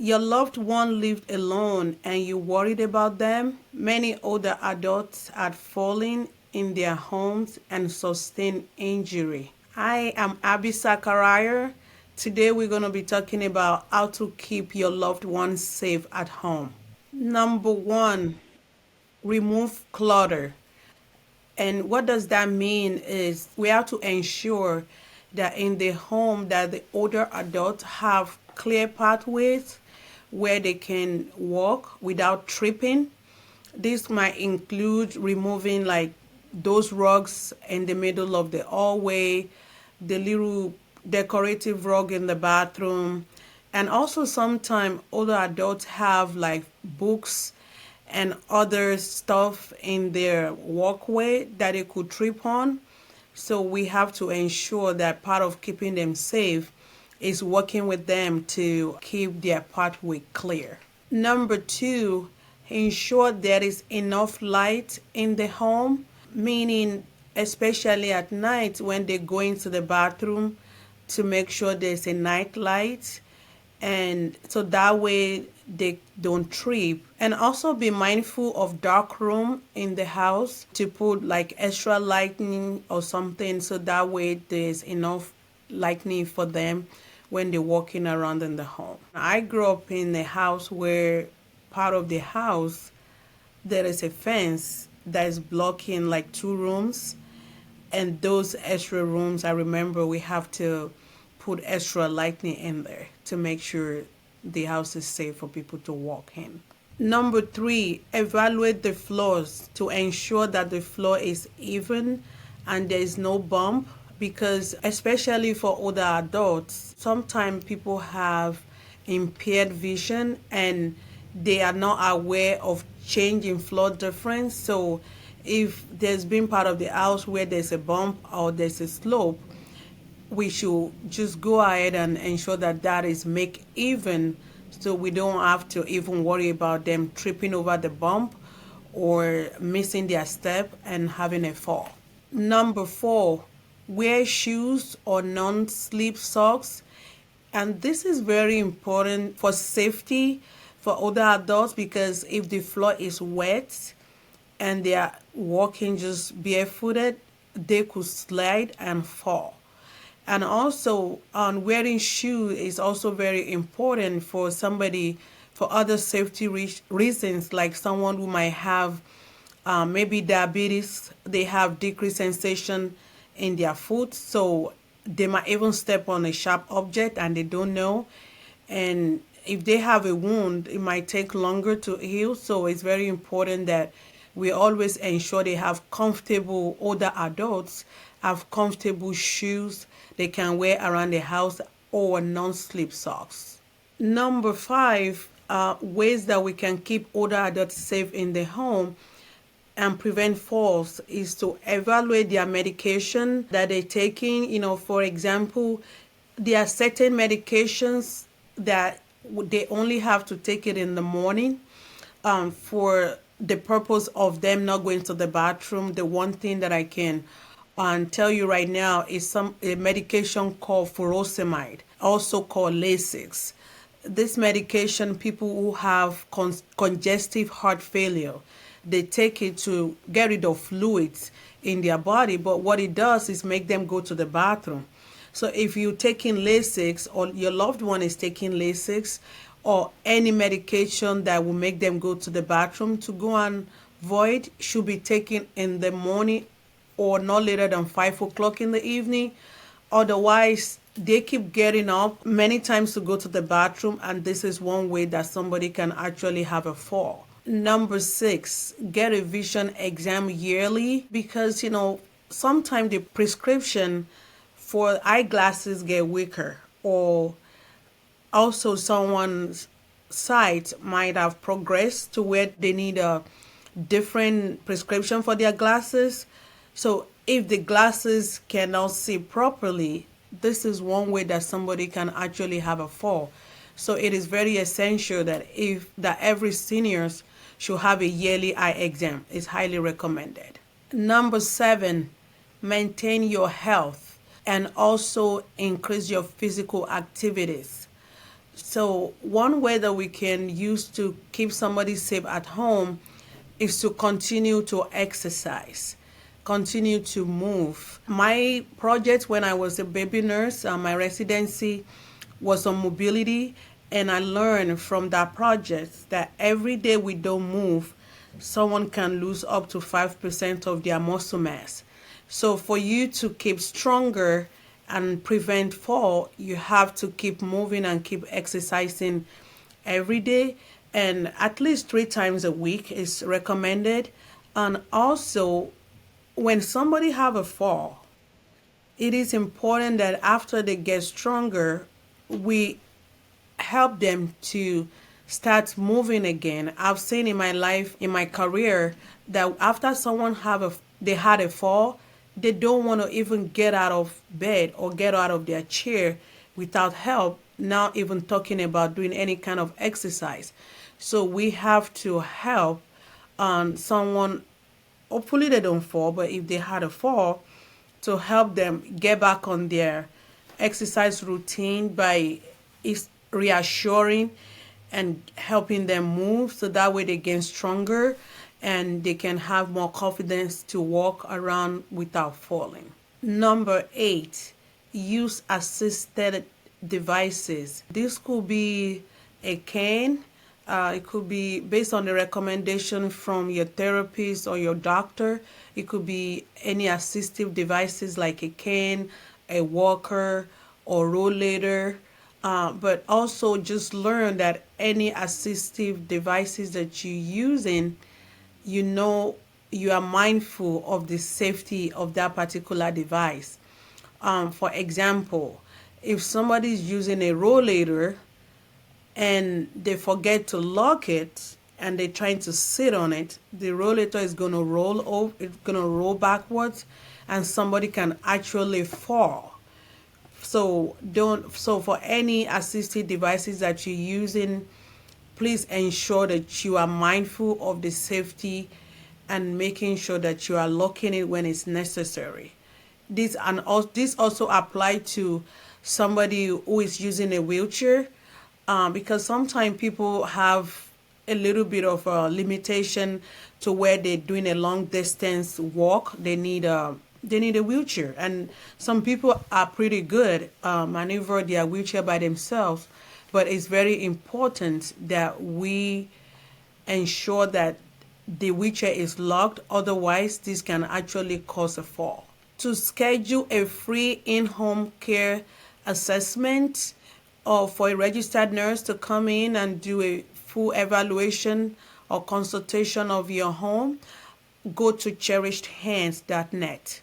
Your loved one lived alone and you worried about them. Many older adults had fallen in their homes and sustained injury. I am Abby Zachariah. Today we're going to be talking about how to keep your loved ones safe at home. Number one, remove clutter. And what does that mean is we have to ensure that in the home that the older adults have clear pathways where they can walk without tripping. This might include removing like those rugs in the middle of the hallway, the little decorative rug in the bathroom, and also sometimes older adults have like books and other stuff in their walkway that they could trip on. So we have to ensure that part of keeping them safe is working with them to keep their pathway clear. Number two, ensure there is enough light in the home, meaning especially at night when they go into the bathroom to make sure there's a night light, and so that way they don't trip. And also be mindful of dark room in the house to put like extra lighting or something, so that way there's enough lighting for them when they're walking around in the home. I grew up in a house where part of the house there is a fence that is blocking like two rooms, and those extra rooms, I remember we have to put extra lighting in there to make sure the house is safe for people to walk in. Number three, evaluate the floors to ensure that the floor is even and there is no bump, because especially for older adults, sometimes people have impaired vision and they are not aware of change in floor difference. So if there's been part of the house where there's a bump or there's a slope, we should just go ahead and ensure that that is make even, so we don't have to even worry about them tripping over the bump or missing their step and having a fall. Number four, wear shoes or non-slip socks. And this is very important for safety for older adults, because if the floor is wet and they are walking just barefooted, they could slide and fall. And also, wearing shoes is also very important for somebody for other safety reasons, like someone who might have maybe diabetes, they have decreased sensation in their foot, so they might even step on a sharp object and they don't know. And if they have a wound, it might take longer to heal. So it's very important that we always ensure they have comfortable, older adults have comfortable shoes they can wear around the house or non-slip socks. Number five, ways that we can keep older adults safe in the home and prevent falls is to evaluate their medication that they're taking. For example, there are certain medications that they only have to take it in the morning, for the purpose of them not going to the bathroom. The one thing that I can tell you right now is a medication called furosemide, also called Lasix. This medication, people who have congestive heart failure, they take it to get rid of fluids in their body, but what it does is make them go to the bathroom. So if you're taking Lasix or your loved one is taking Lasix or any medication that will make them go to the bathroom to go and void, should be taken in the morning or not later than 5 o'clock in the evening. Otherwise, they keep getting up many times to go to the bathroom, and this is one way that somebody can actually have a fall. Number six, get a vision exam yearly, because sometimes the prescription for eyeglasses get weaker, or also someone's sight might have progressed to where they need a different prescription for their glasses. So if the glasses cannot see properly, this is one way that somebody can actually have a fall. So it is very essential that every seniors should have a yearly eye exam. It's highly recommended. Number seven, maintain your health and also increase your physical activities. So one way that we can use to keep somebody safe at home is to continue to exercise, continue to move. My project when I was a baby nurse, my residency was on mobility, and I learned from that project that every day we don't move, someone can lose up to 5% of their muscle mass. So for you to keep stronger and prevent fall, you have to keep moving and keep exercising every day, and at least 3 times a week is recommended. And also, when somebody have a fall, it is important that after they get stronger, we help them to start moving again. I've seen in my life, in my career, that after someone they had a fall, they don't want to even get out of bed or get out of their chair without help, not even talking about doing any kind of exercise. So we have to help someone, hopefully they don't fall, but if they had a fall, to help them get back on their exercise routine by reassuring and helping them move, so that way they get stronger and they can have more confidence to walk around without falling. Number 8, use assisted devices. This could be a cane. It could be based on the recommendation from your therapist or your doctor. It could be any assistive devices like a cane, a walker, or rollator. But also just learn that any assistive devices that you're using, you are mindful of the safety of that particular device. For example, if somebody is using a rollator and they forget to lock it and they're trying to sit on it, the rollator is going to roll over, it's going to roll backwards, and somebody can actually fall. So for any assistive devices that you're using, please ensure that you are mindful of the safety and making sure that you are locking it when it's necessary. This also apply to somebody who is using a wheelchair, because sometimes people have a little bit of a limitation to where they're doing a long distance walk. They need a wheelchair, and some people are pretty good maneuver their wheelchair by themselves. But it's very important that we ensure that the wheelchair is locked. Otherwise, this can actually cause a fall. To schedule a free in-home care assessment, or for a registered nurse to come in and do a full evaluation or consultation of your home, go to cherishedhands.net.